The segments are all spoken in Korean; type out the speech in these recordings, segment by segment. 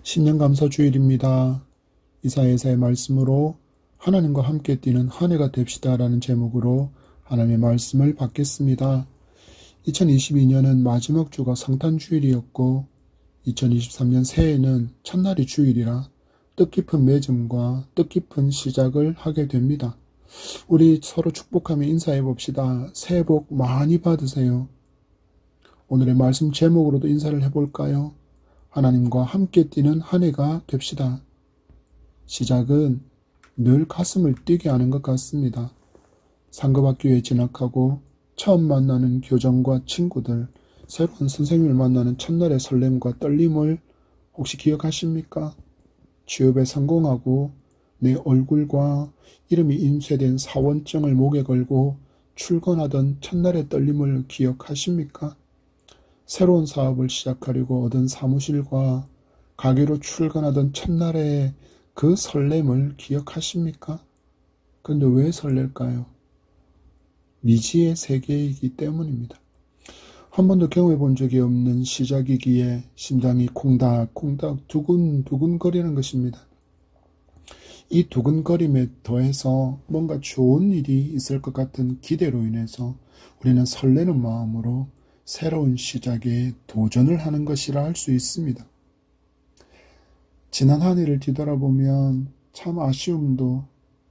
신년감사 주일입니다. 이사야서의 말씀으로 하나님과 함께 뛰는 한 해가 됩시다 라는 제목으로 하나님의 말씀을 받겠습니다. 2022년은 마지막 주가 성탄주일이었고 2023년 새해에는 첫날이 주일이라 뜻깊은 맺음과 뜻깊은 시작을 하게 됩니다. 우리 서로 축복하며 인사해 봅시다. 새해 복 많이 받으세요. 오늘의 말씀 제목으로도 인사를 해볼까요? 하나님과 함께 뛰는 한 해가 됩시다. 시작은 늘 가슴을 뛰게 하는 것 같습니다. 상급학교에 진학하고 처음 만나는 교정과 친구들, 새로운 선생님을 만나는 첫날의 설렘과 떨림을 혹시 기억하십니까? 취업에 성공하고 내 얼굴과 이름이 인쇄된 사원증을 목에 걸고 출근하던 첫날의 떨림을 기억하십니까? 새로운 사업을 시작하려고 얻은 사무실과 가게로 출근하던 첫날의 그 설렘을 기억하십니까? 그런데 왜 설렐까요? 미지의 세계이기 때문입니다. 한 번도 경험해 본 적이 없는 시작이기에 심장이 콩닥콩닥 두근두근 거리는 것입니다. 이 두근거림에 더해서 뭔가 좋은 일이 있을 것 같은 기대로 인해서 우리는 설레는 마음으로 새로운 시작에 도전을 하는 것이라 할 수 있습니다. 지난 한 해를 뒤돌아보면 참 아쉬움도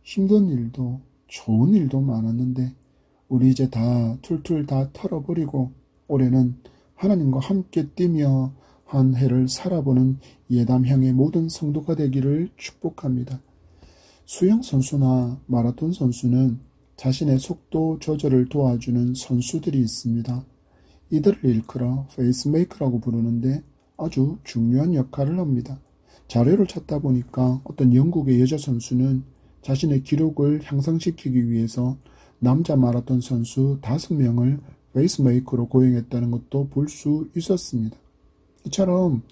힘든 일도 좋은 일도 많았는데 우리 이제 다 툴툴 다 털어버리고 올해는 하나님과 함께 뛰며 한 해를 살아보는 예담향의 모든 성도가 되기를 축복합니다. 수영 선수나 마라톤 선수는 자신의 속도 조절을 도와주는 선수들이 있습니다. 이들을 일컬어 페이스메이커라고 부르는데 아주 중요한 역할을 합니다. 자료를 찾다 보니까 어떤 영국의 여자 선수는 자신의 기록을 향상시키기 위해서 남자 마라톤 선수 5명을 페이스메이커로 고용했다는 것도 볼 수 있었습니다. 이처럼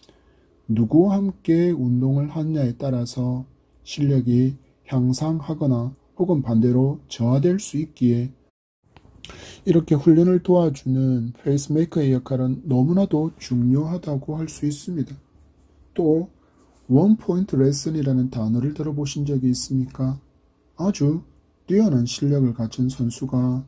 누구와 함께 운동을 하느냐에 따라서 실력이 향상하거나 혹은 반대로 저하될 수 있기에 이렇게 훈련을 도와주는 페이스메이커의 역할은 너무나도 중요하다고 할 수 있습니다. 또 원포인트 레슨이라는 단어를 들어보신 적이 있습니까? 아주 뛰어난 실력을 갖춘 선수가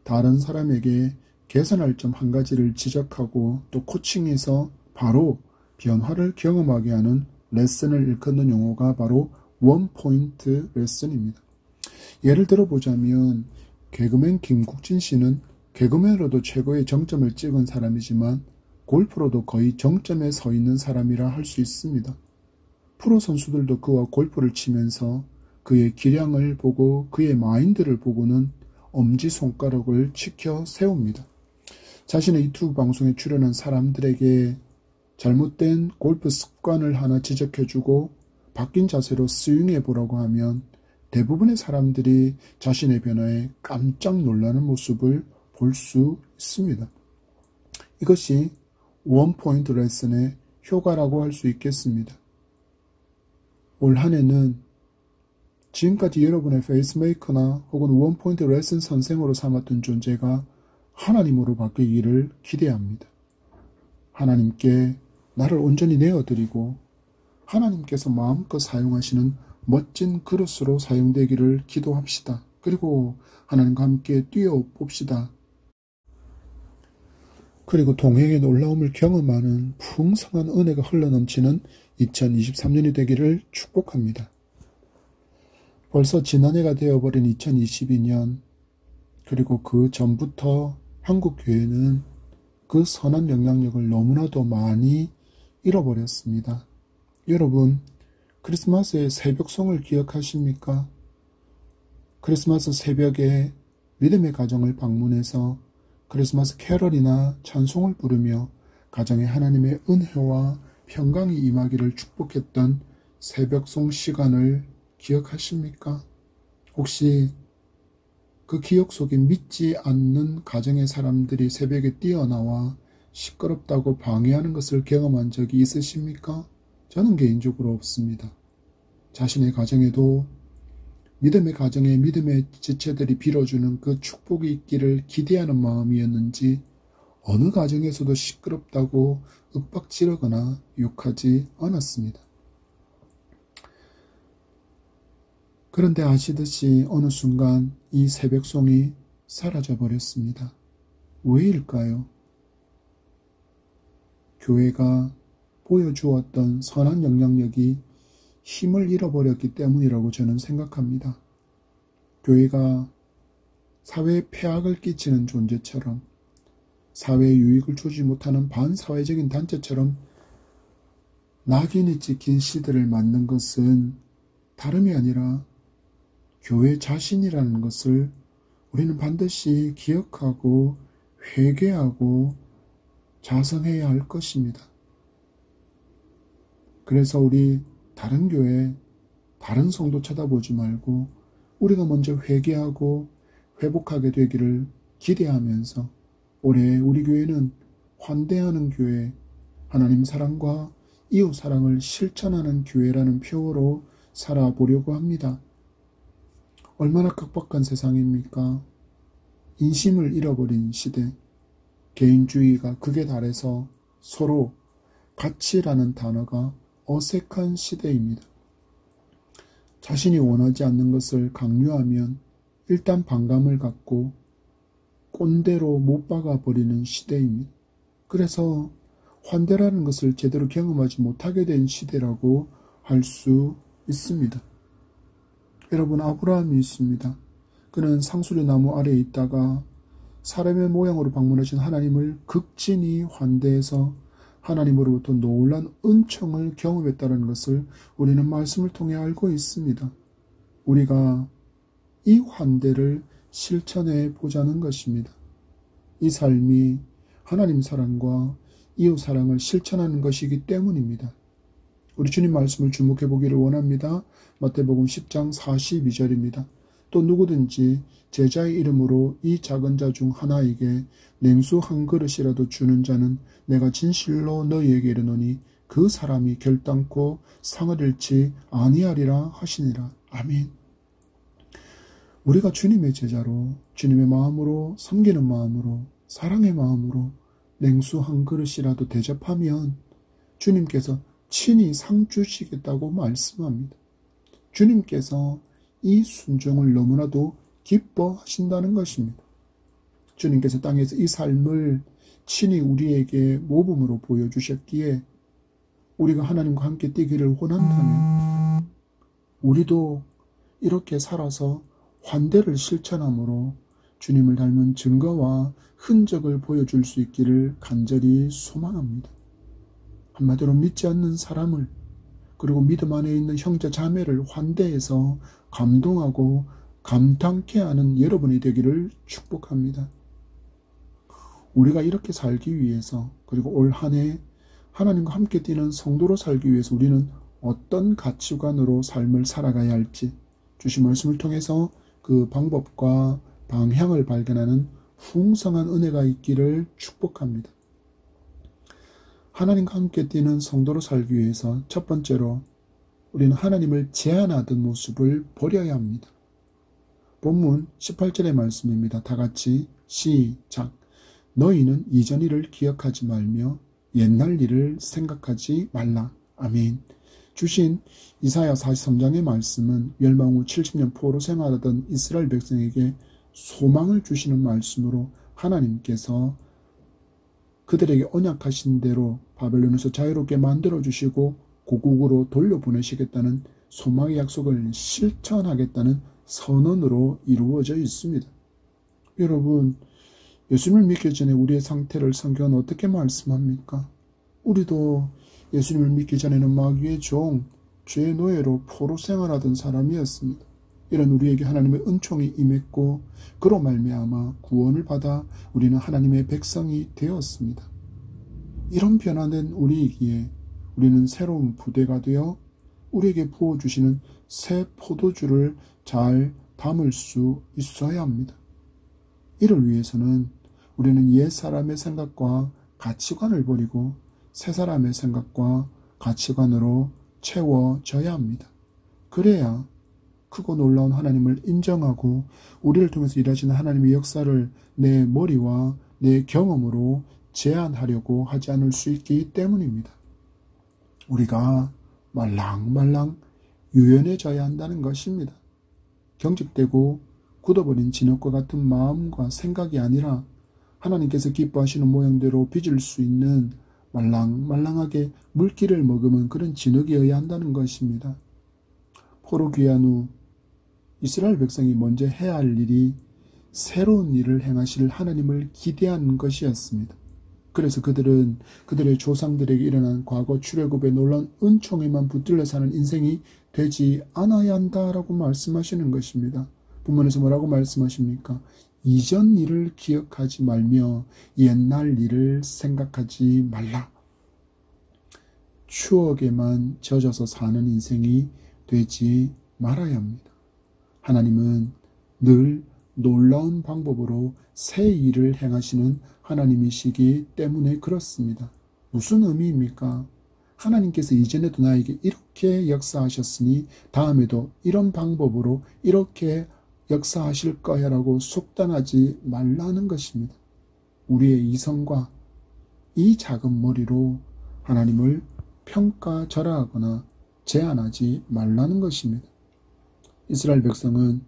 다른 사람에게 개선할 점 한 가지를 지적하고 또 코칭해서 바로 변화를 경험하게 하는 레슨을 일컫는 용어가 바로 원포인트 레슨입니다. 예를 들어보자면 개그맨 김국진 씨는 개그맨으로도 최고의 정점을 찍은 사람이지만 골프로도 거의 정점에 서 있는 사람이라 할 수 있습니다. 프로 선수들도 그와 골프를 치면서 그의 기량을 보고 그의 마인드를 보고는 엄지손가락을 치켜 세웁니다. 자신의 유튜브 방송에 출연한 사람들에게 잘못된 골프 습관을 하나 지적해주고 바뀐 자세로 스윙해보라고 하면 대부분의 사람들이 자신의 변화에 깜짝 놀라는 모습을 볼 수 있습니다. 이것이 원포인트 레슨의 효과라고 할 수 있겠습니다. 올 한 해는 지금까지 여러분의 페이스메이커나 혹은 원포인트 레슨 선생으로 삼았던 존재가 하나님으로 바뀌기를 기대합니다. 하나님께 나를 온전히 내어드리고 하나님께서 마음껏 사용하시는 멋진 그릇으로 사용되기를 기도합시다. 그리고 하나님과 함께 뛰어봅시다. 그리고 동행의 놀라움을 경험하는 풍성한 은혜가 흘러넘치는 2023년이 되기를 축복합니다. 벌써 지난해가 되어버린 2022년 그리고 그 전부터 한국교회는 그 선한 영향력을 너무나도 많이 잃어버렸습니다. 여러분 크리스마스의 새벽송을 기억하십니까? 크리스마스 새벽에 믿음의 가정을 방문해서 크리스마스 캐럴이나 찬송을 부르며 가정에 하나님의 은혜와 평강이 임하기를 축복했던 새벽송 시간을 기억하십니까? 혹시 그 기억 속에 믿지 않는 가정의 사람들이 새벽에 뛰어나와 시끄럽다고 방해하는 것을 경험한 적이 있으십니까? 저는 개인적으로 없습니다. 자신의 가정에도 믿음의 가정에 믿음의 지체들이 빌어주는 그 축복이 있기를 기대하는 마음이었는지 어느 가정에서도 시끄럽다고 윽박지르거나 욕하지 않았습니다. 그런데 아시듯이 어느 순간 이 새벽송이 사라져 버렸습니다. 왜일까요? 교회가 보여주었던 선한 영향력이 힘을 잃어버렸기 때문이라고 저는 생각합니다. 교회가 사회에 폐악을 끼치는 존재처럼, 사회에 유익을 주지 못하는 반사회적인 단체처럼 낙인이 찍힌 시대를 맞는 것은 다름이 아니라 교회 자신이라는 것을 우리는 반드시 기억하고 회개하고 자성해야 할 것입니다. 그래서 우리 다른 교회, 다른 성도 쳐다보지 말고 우리가 먼저 회개하고 회복하게 되기를 기대하면서 올해 우리 교회는 환대하는 교회, 하나님 사랑과 이웃 사랑을 실천하는 교회라는 표어로 살아보려고 합니다. 얼마나 각박한 세상입니까? 인심을 잃어버린 시대, 개인주의가 극에 달해서 서로 가치라는 단어가 어색한 시대입니다. 자신이 원하지 않는 것을 강요하면 일단 반감을 갖고 꼰대로 못 박아버리는 시대입니다. 그래서 환대라는 것을 제대로 경험하지 못하게 된 시대라고 할 수 있습니다. 여러분, 아브라함이 있습니다. 그는 상수리 나무 아래에 있다가 사람의 모양으로 방문하신 하나님을 극진히 환대해서 하나님으로부터 놀란 은총을 경험했다는 것을 우리는 말씀을 통해 알고 있습니다. 우리가 이 환대를 실천해 보자는 것입니다. 이 삶이 하나님 사랑과 이웃 사랑을 실천하는 것이기 때문입니다. 우리 주님 말씀을 주목해 보기를 원합니다. 마태복음 10장 42절입니다. 또 누구든지 제자의 이름으로 이 작은 자 중 하나에게 냉수 한 그릇이라도 주는 자는 내가 진실로 너희에게 이르노니 그 사람이 결단코 상을 잃지 아니하리라 하시니라. 아멘. 우리가 주님의 제자로, 주님의 마음으로, 섬기는 마음으로, 사랑의 마음으로 냉수 한 그릇이라도 대접하면 주님께서 친히 상 주시겠다고 말씀합니다. 주님께서 이 순종을 너무나도 기뻐하신다는 것입니다. 주님께서 땅에서 이 삶을 친히 우리에게 모범으로 보여주셨기에 우리가 하나님과 함께 뛰기를 원한다면 우리도 이렇게 살아서 환대를 실천함으로 주님을 닮은 증거와 흔적을 보여줄 수 있기를 간절히 소망합니다. 한마디로 믿지 않는 사람을, 그리고 믿음 안에 있는 형제 자매를 환대해서 감동하고 감탄케 하는 여러분이 되기를 축복합니다. 우리가 이렇게 살기 위해서, 그리고 올 한 해 하나님과 함께 뛰는 성도로 살기 위해서 우리는 어떤 가치관으로 삶을 살아가야 할지 주신 말씀을 통해서 그 방법과 방향을 발견하는 풍성한 은혜가 있기를 축복합니다. 하나님과 함께 뛰는 성도로 살기 위해서 첫 번째로 우리는 하나님을 제한하던 모습을 버려야 합니다. 본문 18절의 말씀입니다. 다 같이 시작. 너희는 이전 일을 기억하지 말며 옛날 일을 생각하지 말라. 아멘. 주신 이사야 43장의 말씀은 멸망 후 70년 포로 생활하던 이스라엘 백성에게 소망을 주시는 말씀으로 하나님께서 그들에게 언약하신 대로 바벨론에서 자유롭게 만들어주시고 고국으로 돌려보내시겠다는 소망의 약속을 실천하겠다는 선언으로 이루어져 있습니다. 여러분, 예수님을 믿기 전에 우리의 상태를 성경은 어떻게 말씀합니까? 우리도 예수님을 믿기 전에는 마귀의 종, 죄의 노예로 포로 생활하던 사람이었습니다. 이런 우리에게 하나님의 은총이 임했고 그로 말미암아 구원을 받아 우리는 하나님의 백성이 되었습니다. 이런 변화된 우리이기에 우리는 새로운 부대가 되어 우리에게 부어주시는 새 포도주를 잘 담을 수 있어야 합니다. 이를 위해서는 우리는 옛 사람의 생각과 가치관을 버리고 새 사람의 생각과 가치관으로 채워져야 합니다. 그래야 크고 놀라운 하나님을 인정하고 우리를 통해서 일하시는 하나님의 역사를 내 머리와 내 경험으로 제한하려고 하지 않을 수 있기 때문입니다. 우리가 말랑말랑 유연해져야 한다는 것입니다. 경직되고 굳어버린 진흙과 같은 마음과 생각이 아니라 하나님께서 기뻐하시는 모양대로 빚을 수 있는 말랑말랑하게 물기를 머금은 그런 진흙이어야 한다는 것입니다. 포로 귀환 후 이스라엘 백성이 먼저 해야 할 일이 새로운 일을 행하실 하나님을 기대하는 것이었습니다. 그래서 그들은 그들의 조상들에게 일어난 과거 출애굽의 놀라운 은총에만 붙들려 사는 인생이 되지 않아야 한다라고 말씀하시는 것입니다. 본문에서 뭐라고 말씀하십니까? 이전 일을 기억하지 말며 옛날 일을 생각하지 말라. 추억에만 젖어서 사는 인생이 되지 말아야 합니다. 하나님은 늘 놀라운 방법으로 새 일을 행하시는 하나님이시기 때문에 그렇습니다. 무슨 의미입니까? 하나님께서 이전에도 나에게 이렇게 역사하셨으니 다음에도 이런 방법으로 이렇게 역사하실 거야 라고 속단하지 말라는 것입니다. 우리의 이성과 이 작은 머리로 하나님을 평가절하하거나 제한하지 말라는 것입니다. 이스라엘 백성은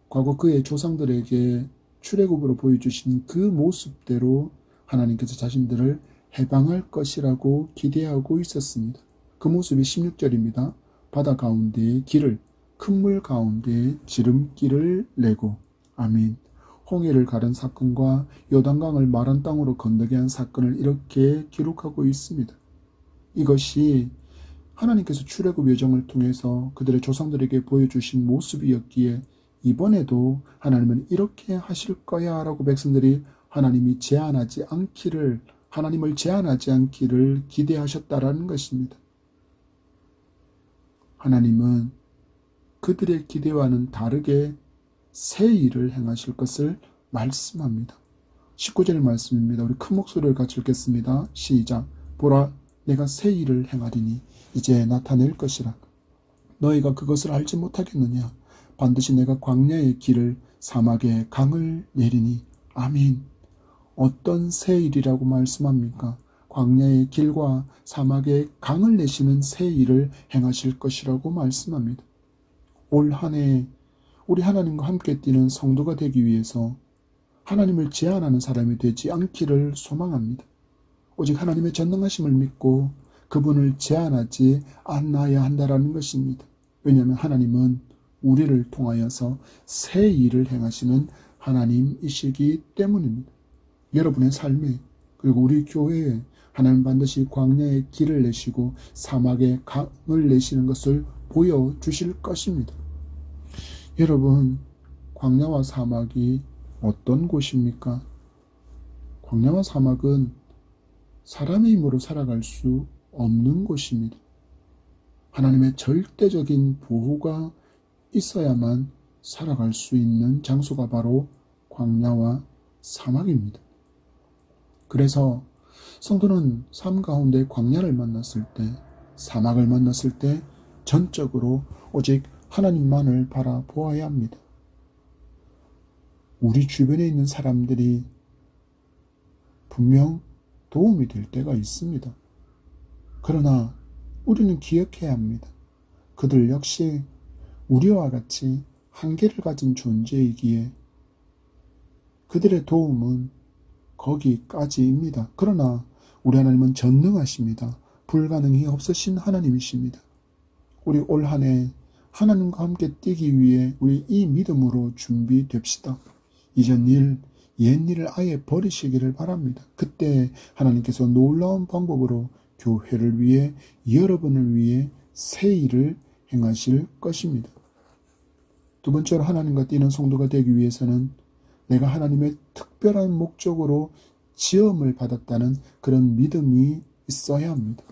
과거 그의 조상들에게 출애굽으로 보여주신 그 모습대로 하나님께서 자신들을 해방할 것이라고 기대하고 있었습니다. 그 모습이 16절입니다. 바다 가운데에 길을, 큰 물 가운데에 지름길을 내고, 아멘. 홍해를 가른 사건과 요단강을 마른 땅으로 건너게 한 사건을 이렇게 기록하고 있습니다. 이것이 하나님께서 출애굽 여정을 통해서 그들의 조상들에게 보여주신 모습이었기에 이번에도 하나님은 이렇게 하실 거야 라고 백성들이 하나님을 제한하지 않기를 기대하셨다라는 것입니다. 하나님은 그들의 기대와는 다르게 새 일을 행하실 것을 말씀합니다. 19절 말씀입니다. 우리 큰 목소리를 같이 읽겠습니다. 시작. 보라, 내가 새 일을 행하리니 이제 나타낼 것이라. 너희가 그것을 알지 못하겠느냐? 반드시 내가 광야의 길을 사막의 강을 내리니. 아멘. 어떤 새 일이라고 말씀합니까? 광야의 길과 사막의 강을 내시는 새 일을 행하실 것이라고 말씀합니다. 올 한 해 우리 하나님과 함께 뛰는 성도가 되기 위해서 하나님을 제한하는 사람이 되지 않기를 소망합니다. 오직 하나님의 전능하심을 믿고 그분을 제한하지 않아야 한다는 것입니다. 왜냐하면 하나님은 우리를 통하여서 새 일을 행하시는 하나님이시기 때문입니다. 여러분의 삶에 그리고 우리 교회에 하나님 반드시 광야의 길을 내시고 사막의 강을 내시는 것을 보여주실 것입니다. 여러분, 광야와 사막이 어떤 곳입니까? 광야와 사막은 사람의 힘으로 살아갈 수 없는 곳입니다. 하나님의 절대적인 보호가 있어야만 살아갈 수 있는 장소가 바로 광야와 사막입니다. 그래서 성도는 삶 가운데 광야를 만났을 때, 사막을 만났을 때 전적으로 오직 하나님만을 바라보아야 합니다. 우리 주변에 있는 사람들이 분명 도움이 될 때가 있습니다. 그러나 우리는 기억해야 합니다. 그들 역시 우리와 같이 한계를 가진 존재이기에 그들의 도움은 거기까지입니다. 그러나 우리 하나님은 전능하십니다. 불가능이 없으신 하나님이십니다. 우리 올 한 해 하나님과 함께 뛰기 위해 우리 이 믿음으로 준비됩시다. 이전 일, 옛 일을 아예 버리시기를 바랍니다. 그때 하나님께서 놀라운 방법으로 교회를 위해, 여러분을 위해 새 일을 행하실 것입니다. 두 번째로 하나님과 뛰는 성도가 되기 위해서는 내가 하나님의 특별한 목적으로 지음을 받았다는 그런 믿음이 있어야 합니다.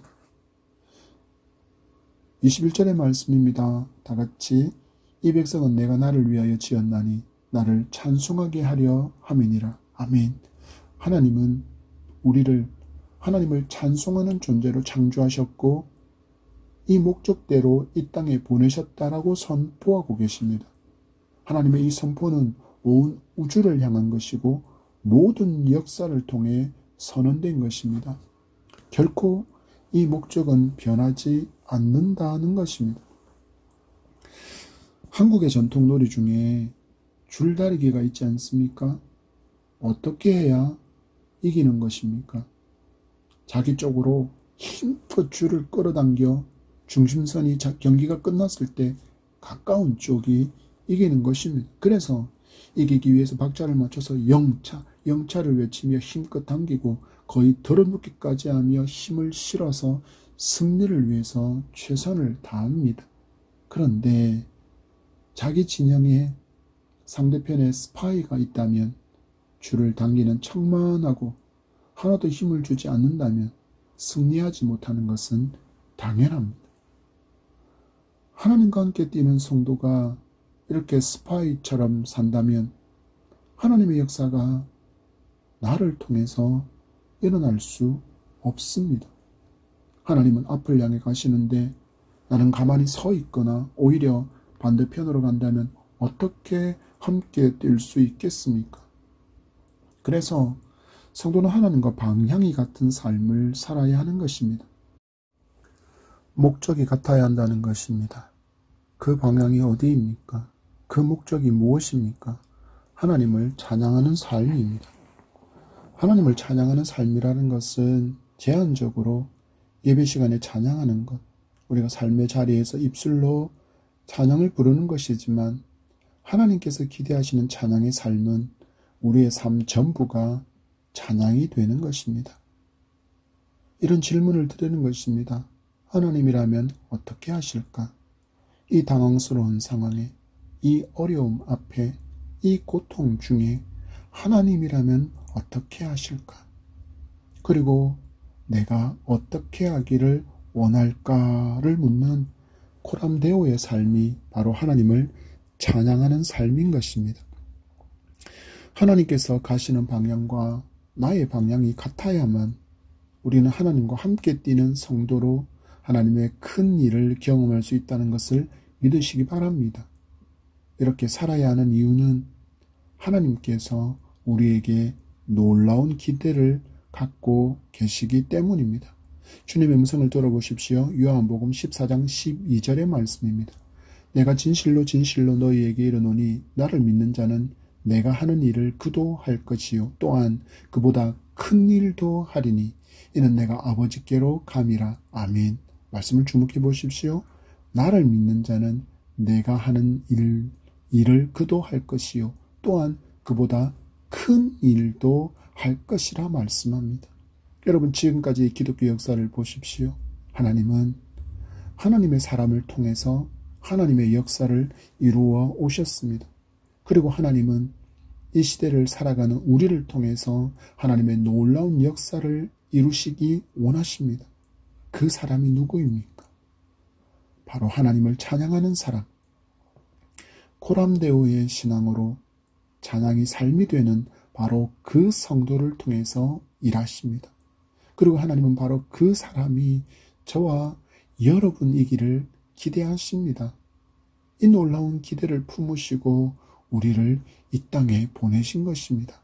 21절의 말씀입니다. 다같이 이 백성은 내가 나를 위하여 지었나니 나를 찬송하게 하려 함이니라. 아멘. 하나님은 우리를 하나님을 찬송하는 존재로 창조하셨고 이 목적대로 이 땅에 보내셨다라고 선포하고 계십니다. 하나님의 이 선포는 온 우주를 향한 것이고 모든 역사를 통해 선언된 것입니다. 결코 이 목적은 변하지 않는다는 것입니다. 한국의 전통놀이 중에 줄다리기가 있지 않습니까? 어떻게 해야 이기는 것입니까? 자기 쪽으로 힘껏 줄을 끌어당겨 중심선이 경기가 끝났을 때 가까운 쪽이 이기는 것입니다. 그래서 이기기 위해서 박자를 맞춰서 영차를 외치며 힘껏 당기고 거의 덜어눕기까지 하며 힘을 실어서 승리를 위해서 최선을 다합니다. 그런데 자기 진영에 상대편에 스파이가 있다면 줄을 당기는 척만하고 하나도 힘을 주지 않는다면 승리하지 못하는 것은 당연합니다. 하나님과 함께 뛰는 성도가 이렇게 스파이처럼 산다면 하나님의 역사가 나를 통해서 일어날 수 없습니다. 하나님은 앞을 향해 가시는데 나는 가만히 서 있거나 오히려 반대편으로 간다면 어떻게 함께 뛸 수 있겠습니까? 그래서 성도는 하나님과 방향이 같은 삶을 살아야 하는 것입니다. 목적이 같아야 한다는 것입니다. 그 방향이 어디입니까? 그 목적이 무엇입니까? 하나님을 찬양하는 삶입니다. 하나님을 찬양하는 삶이라는 것은 제한적으로 예배 시간에 찬양하는 것, 우리가 삶의 자리에서 입술로 찬양을 부르는 것이지만 하나님께서 기대하시는 찬양의 삶은 우리의 삶 전부가 찬양이 되는 것입니다. 이런 질문을 드리는 것입니다. 하나님이라면 어떻게 하실까? 이 당황스러운 상황에, 이 어려움 앞에, 이 고통 중에 하나님이라면 어떻게 하실까? 그리고 내가 어떻게 하기를 원할까를 묻는 코람데오의 삶이 바로 하나님을 찬양하는 삶인 것입니다. 하나님께서 가시는 방향과 나의 방향이 같아야만 우리는 하나님과 함께 뛰는 성도로 하나님의 큰 일을 경험할 수 있다는 것을 믿으시기 바랍니다. 이렇게 살아야 하는 이유는 하나님께서 우리에게 놀라운 기대를 갖고 계시기 때문입니다. 주님의 음성을 들어보십시오. 요한복음 14장 12절의 말씀입니다. 내가 진실로 진실로 너희에게 이르노니 나를 믿는 자는 내가 하는 일을 그도 할 것이요 또한 그보다 큰 일도 하리니 이는 내가 아버지께로 감이라. 아멘. 말씀을 주목해 보십시오. 나를 믿는 자는 내가 하는 일을 그도 할 것이요 또한 그보다 큰 일도 할 것이라 말씀합니다. 여러분, 지금까지 기독교 역사를 보십시오. 하나님은 하나님의 사람을 통해서 하나님의 역사를 이루어 오셨습니다. 그리고 하나님은 이 시대를 살아가는 우리를 통해서 하나님의 놀라운 역사를 이루시기 원하십니다. 그 사람이 누구입니까? 바로 하나님을 찬양하는 사람. 코람데오의 신앙으로 찬양이 삶이 되는 바로 그 성도를 통해서 일하십니다. 그리고 하나님은 바로 그 사람이 저와 여러분이기를 기대하십니다. 이 놀라운 기대를 품으시고 우리를 이 땅에 보내신 것입니다.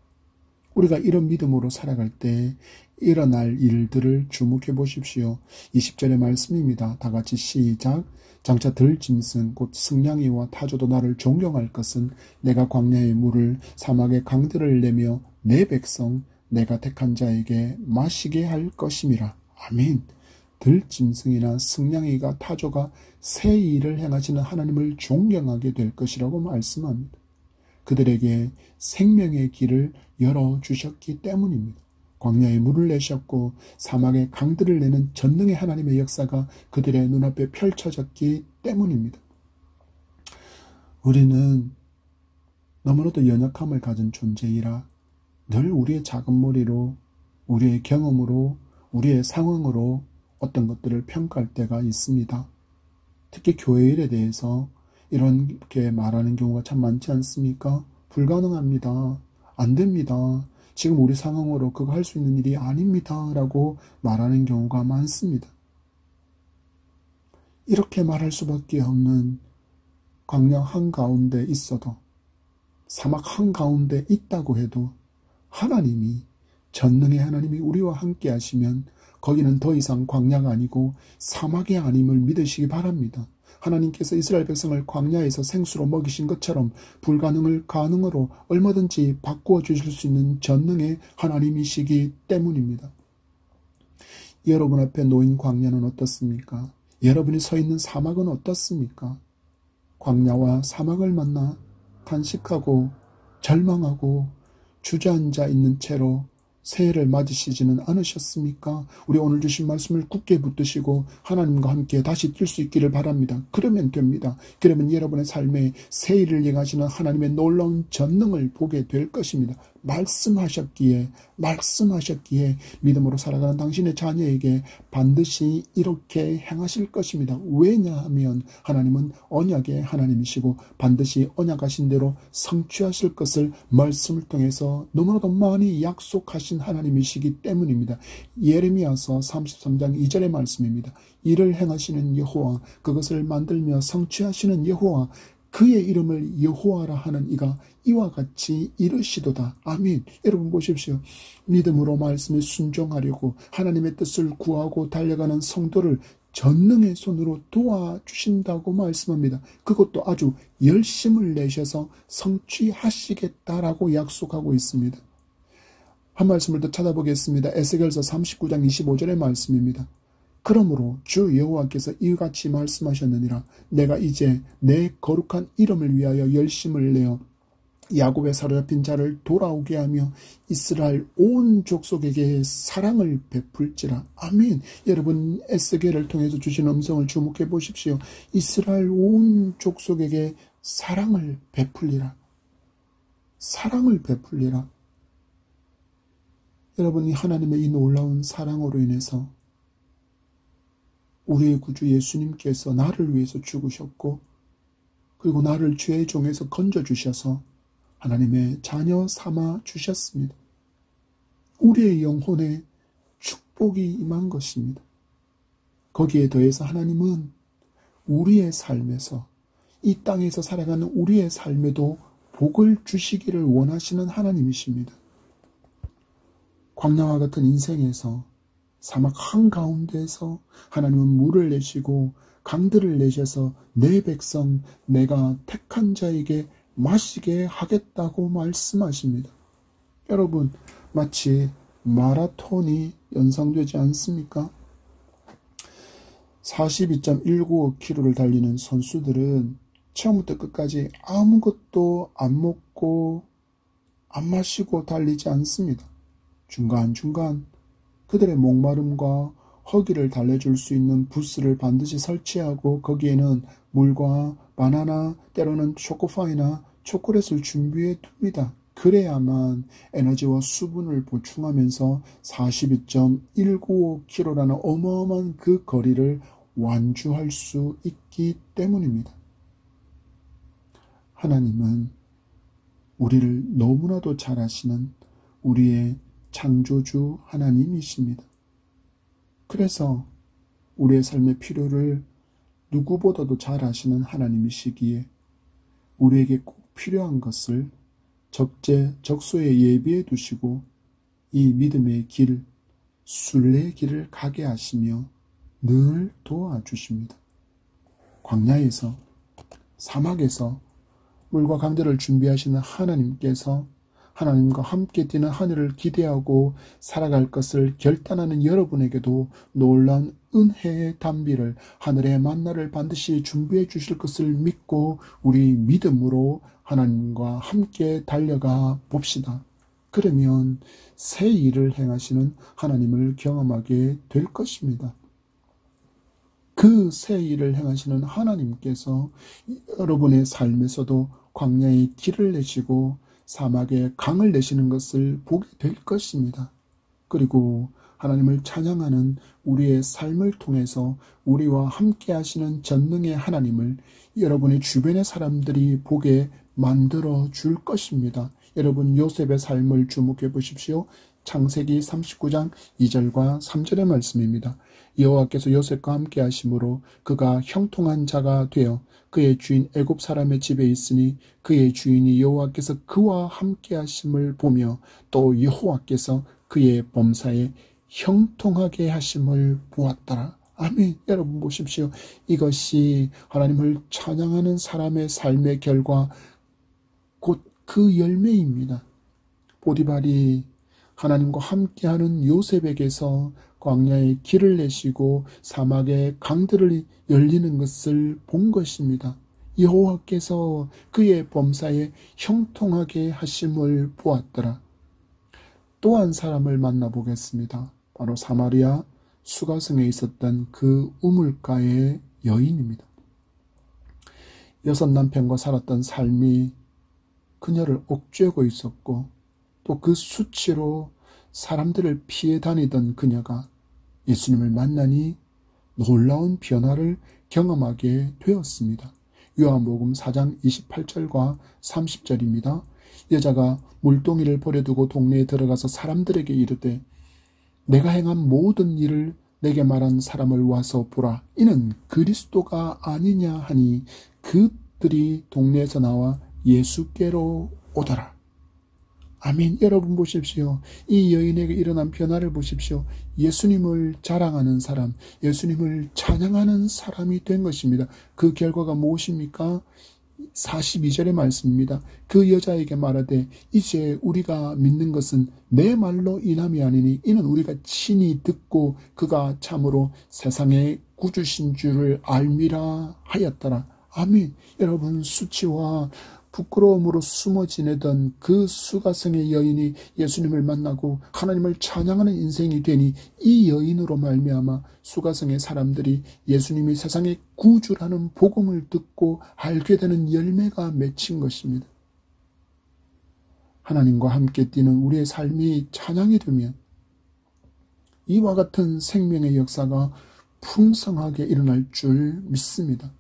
우리가 이런 믿음으로 살아갈 때 일어날 일들을 주목해 보십시오. 20절의 말씀입니다. 다 같이 시작. 장차 들짐승 곧 승냥이와 타조도 나를 존경할 것은 내가 광야의 물을 사막의 강들을 내며 내 백성 내가 택한 자에게 마시게 할 것임이라. 아멘. 들짐승이나 승냥이가 타조가 새 일을 행하시는 하나님을 존경하게 될 것이라고 말씀합니다. 그들에게 생명의 길을 열어주셨기 때문입니다. 광야에 물을 내셨고 사막에 강들을 내는 전능의 하나님의 역사가 그들의 눈앞에 펼쳐졌기 때문입니다. 우리는 너무나도 연약함을 가진 존재이라 늘 우리의 작은 머리로, 우리의 경험으로, 우리의 상황으로 어떤 것들을 평가할 때가 있습니다. 특히 교회 일에 대해서 이렇게 말하는 경우가 참 많지 않습니까? 불가능합니다. 안 됩니다. 지금 우리 상황으로 그거 할 수 있는 일이 아닙니다. 라고 말하는 경우가 많습니다. 이렇게 말할 수밖에 없는 광야 한가운데 있어도, 사막 한가운데 있다고 해도 하나님이, 전능의 하나님이 우리와 함께 하시면 거기는 더 이상 광야가 아니고 사막이 아님을 믿으시기 바랍니다. 하나님께서 이스라엘 백성을 광야에서 생수로 먹이신 것처럼 불가능을 가능으로 얼마든지 바꾸어 주실 수 있는 전능의 하나님이시기 때문입니다. 여러분 앞에 놓인 광야는 어떻습니까? 여러분이 서 있는 사막은 어떻습니까? 광야와 사막을 만나 단식하고 절망하고 주저앉아 있는 채로 새해를 맞으시지는 않으셨습니까? 우리 오늘 주신 말씀을 굳게 붙드시고 하나님과 함께 다시 뛸 수 있기를 바랍니다. 그러면 됩니다. 그러면 여러분의 삶에 새해를 예가시는 하나님의 놀라운 전능을 보게 될 것입니다. 말씀하셨기에 믿음으로 살아가는 당신의 자녀에게 반드시 이렇게 행하실 것입니다. 왜냐하면 하나님은 언약의 하나님이시고 반드시 언약하신 대로 성취하실 것을 말씀을 통해서 너무나도 많이 약속하신 하나님이시기 때문입니다. 예레미야서 33장 2절의 말씀입니다. 이를 행하시는 여호와, 그것을 만들며 성취하시는 여호와, 그의 이름을 여호와라 하는 이가 이와 같이 이르시도다. 아멘. 여러분 보십시오. 믿음으로 말씀에 순종하려고 하나님의 뜻을 구하고 달려가는 성도를 전능의 손으로 도와주신다고 말씀합니다. 그것도 아주 열심을 내셔서 성취하시겠다라고 약속하고 있습니다. 한 말씀을 더 찾아보겠습니다. 에스겔서 39장 25절의 말씀입니다. 그러므로 주 여호와께서 이같이 말씀하셨느니라. 내가 이제 내 거룩한 이름을 위하여 열심을 내어 야곱의 사로잡힌 자를 돌아오게 하며 이스라엘 온 족속에게 사랑을 베풀지라. 아멘. 여러분 에스겔을 통해서 주신 음성을 주목해 보십시오. 이스라엘 온 족속에게 사랑을 베풀리라. 사랑을 베풀리라. 여러분이 하나님의 이 놀라운 사랑으로 인해서 우리의 구주 예수님께서 나를 위해서 죽으셨고 그리고 나를 죄의 종에서 건져주셔서 하나님의 자녀 삼아 주셨습니다. 우리의 영혼에 축복이 임한 것입니다. 거기에 더해서 하나님은 우리의 삶에서 이 땅에서 살아가는 우리의 삶에도 복을 주시기를 원하시는 하나님이십니다. 광야와 같은 인생에서 사막 한가운데에서 하나님은 물을 내시고 강들을 내셔서 내 백성 내가 택한 자에게 마시게 하겠다고 말씀하십니다. 여러분 마치 마라톤이 연상되지 않습니까? 42.195km를 달리는 선수들은 처음부터 끝까지 아무것도 안 먹고 안 마시고 달리지 않습니다. 중간중간 그들의 목마름과 허기를 달래줄 수 있는 부스를 반드시 설치하고 거기에는 물과 바나나 때로는 초코파이나 초콜릿을 준비해 둡니다. 그래야만 에너지와 수분을 보충하면서 42.195km라는 어마어마한 그 거리를 완주할 수 있기 때문입니다. 하나님은 우리를 너무나도 잘 아시는 우리의 창조주 하나님이십니다. 그래서 우리의 삶의 필요를 누구보다도 잘 아시는 하나님이시기에 우리에게 꼭 필요한 것을 적재적소에 예비해 두시고 이 믿음의 길, 순례의 길을 가게 하시며 늘 도와주십니다. 광야에서, 사막에서 물과 강들을 준비하시는 하나님께서 하나님과 함께 뛰는 하늘을 기대하고 살아갈 것을 결단하는 여러분에게도 놀라운 은혜의 단비를, 하늘의 만나를 반드시 준비해 주실 것을 믿고 우리 믿음으로 하나님과 함께 달려가 봅시다. 그러면 새 일을 행하시는 하나님을 경험하게 될 것입니다. 그 새 일을 행하시는 하나님께서 여러분의 삶에서도 광야의 길을 내시고 사막에 강을 내시는 것을 보게 될 것입니다. 그리고 하나님을 찬양하는 우리의 삶을 통해서 우리와 함께 하시는 전능의 하나님을 여러분의 주변의 사람들이 보게 만들어 줄 것입니다. 여러분 요셉의 삶을 주목해 보십시오. 창세기 39장 2절과 3절의 말씀입니다. 여호와께서 요셉과 함께 하심으로 그가 형통한 자가 되어 그의 주인 애굽 사람의 집에 있으니 그의 주인이 여호와께서 그와 함께 하심을 보며 또 여호와께서 그의 범사에 형통하게 하심을 보았더라. 아멘. 여러분 보십시오. 이것이 하나님을 찬양하는 사람의 삶의 결과 곧 그 열매입니다. 보디발이 하나님과 함께하는 요셉에게서 광야에 길을 내시고 사막의 강들을 열리는 것을 본 것입니다. 여호와께서 그의 범사에 형통하게 하심을 보았더라. 또 한 사람을 만나보겠습니다. 바로 사마리아 수가성에 있었던 그 우물가의 여인입니다. 6 남편과 살았던 삶이 그녀를 옥죄고 있었고 또 그 수치로 사람들을 피해 다니던 그녀가 예수님을 만나니 놀라운 변화를 경험하게 되었습니다. 요한복음 4장 28절과 30절입니다. 여자가 물동이를 버려두고 동네에 들어가서 사람들에게 이르되 내가 행한 모든 일을 내게 말한 사람을 와서 보라. 이는 그리스도가 아니냐 하니 그들이 동네에서 나와 예수께로 오더라. 아멘. 여러분 보십시오. 이 여인에게 일어난 변화를 보십시오. 예수님을 자랑하는 사람, 예수님을 찬양하는 사람이 된 것입니다. 그 결과가 무엇입니까? 42절의 말씀입니다. 그 여자에게 말하되 이제 우리가 믿는 것은 내 말로 인함이 아니니 이는 우리가 친히 듣고 그가 참으로 세상의 구주신 줄을 알미라 하였더라. 아멘. 여러분 수치와 부끄러움으로 숨어 지내던 그 수가성의 여인이 예수님을 만나고 하나님을 찬양하는 인생이 되니 이 여인으로 말미암아 수가성의 사람들이 예수님이 세상의 구주라는 복음을 듣고 알게 되는 열매가 맺힌 것입니다. 하나님과 함께 뛰는 우리의 삶이 찬양이 되면 이와 같은 생명의 역사가 풍성하게 일어날 줄 믿습니다.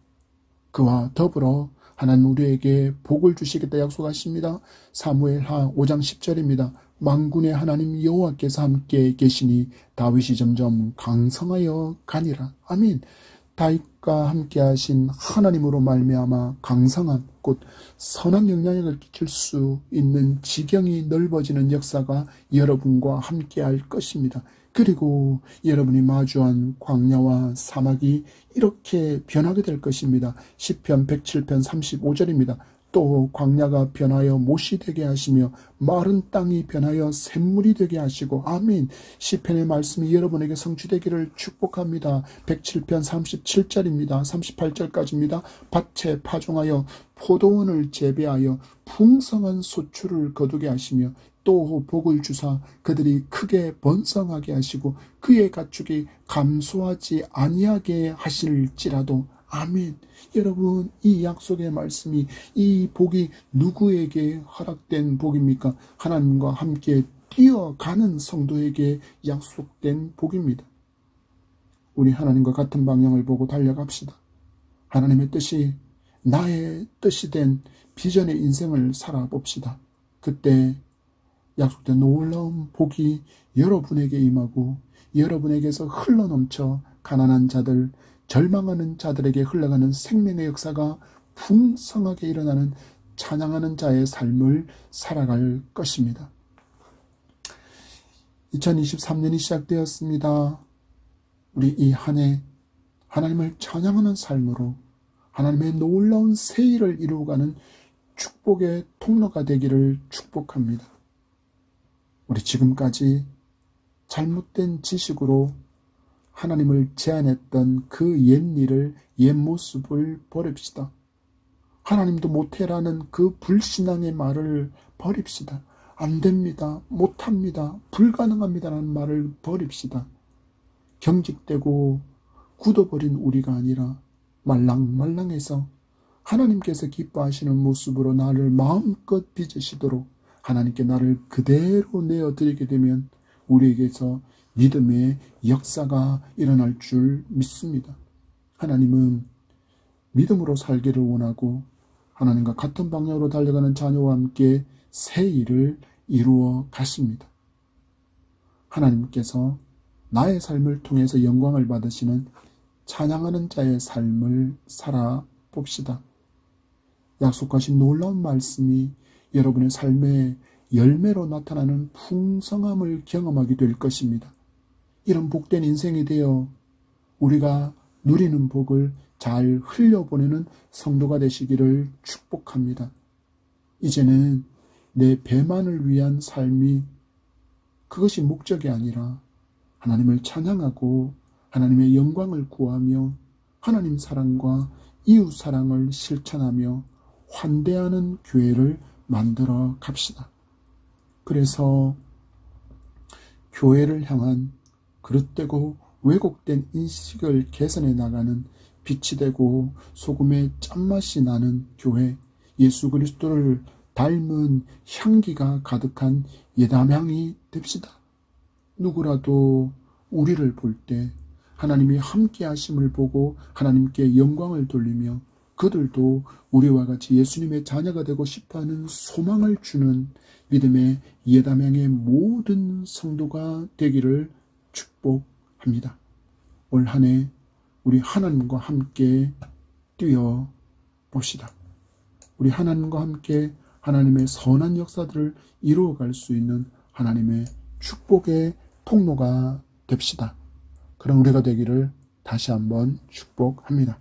그와 더불어 하나님 우리에게 복을 주시겠다 약속하십니다. 사무엘하 5장 10절입니다. 만군의 하나님 여호와께서 함께 계시니 다윗이 점점 강성하여 가니라. 아멘. 다윗과 함께 하신 하나님으로 말미암아 강성함, 곧 선한 영향력을 끼칠 수 있는 지경이 넓어지는 역사가 여러분과 함께 할 것입니다. 그리고 여러분이 마주한 광야와 사막이 이렇게 변하게 될 것입니다. 시편 107편 35절입니다. 또 광야가 변하여 못이 되게 하시며 마른 땅이 변하여 샘물이 되게 하시고 아멘. 시편의 말씀이 여러분에게 성취되기를 축복합니다. 107편 37절입니다. 38절까지입니다. 밭에 파종하여 포도원을 재배하여 풍성한 소출을 거두게 하시며 또 복을 주사 그들이 크게 번성하게 하시고 그의 가축이 감소하지 아니하게 하실지라도 아멘. 여러분 이 약속의 말씀이 이 복이 누구에게 허락된 복입니까? 하나님과 함께 뛰어가는 성도에게 약속된 복입니다. 우리 하나님과 같은 방향을 보고 달려갑시다. 하나님의 뜻이 나의 뜻이 된 비전의 인생을 살아봅시다. 그때 약속된 놀라운 복이 여러분에게 임하고 여러분에게서 흘러넘쳐 가난한 자들, 절망하는 자들에게 흘러가는 생명의 역사가 풍성하게 일어나는 찬양하는 자의 삶을 살아갈 것입니다. 2023년이 시작되었습니다. 우리 이 한 해 하나님을 찬양하는 삶으로 하나님의 놀라운 새 일을 이루어가는 축복의 통로가 되기를 축복합니다. 우리 지금까지 잘못된 지식으로 하나님을 제한했던 그 옛일을 옛모습을 버립시다. 하나님도 못해라는 그 불신앙의 말을 버립시다. 안 됩니다. 못합니다. 불가능합니다라는 말을 버립시다. 경직되고 굳어버린 우리가 아니라 말랑말랑해서 하나님께서 기뻐하시는 모습으로 나를 마음껏 빚으시도록 하나님께 나를 그대로 내어드리게 되면 우리에게서 믿음의 역사가 일어날 줄 믿습니다. 하나님은 믿음으로 살기를 원하고 하나님과 같은 방향으로 달려가는 자녀와 함께 새 일을 이루어 가십니다. 하나님께서 나의 삶을 통해서 영광을 받으시는 찬양하는 자의 삶을 살아봅시다. 약속하신 놀라운 말씀이 여러분의 삶의 열매로 나타나는 풍성함을 경험하게 될 것입니다. 이런 복된 인생이 되어 우리가 누리는 복을 잘 흘려보내는 성도가 되시기를 축복합니다. 이제는 내 배만을 위한 삶이 그것이 목적이 아니라 하나님을 찬양하고 하나님의 영광을 구하며 하나님 사랑과 이웃 사랑을 실천하며 환대하는 교회를 만들어 갑시다. 그래서 교회를 향한 그릇되고 왜곡된 인식을 개선해 나가는 빛이 되고 소금의 짠맛이 나는 교회, 예수 그리스도를 닮은 향기가 가득한 예담향이 됩시다. 누구라도 우리를 볼 때 하나님이 함께 하심을 보고 하나님께 영광을 돌리며 그들도 우리와 같이 예수님의 자녀가 되고 싶어하는 소망을 주는 믿음의 예담향의 모든 성도가 되기를 축복합니다. 올 한 해 우리 하나님과 함께 뛰어봅시다. 우리 하나님과 함께 하나님의 선한 역사들을 이루어갈 수 있는 하나님의 축복의 통로가 됩시다. 그런 우리가 되기를 다시 한번 축복합니다.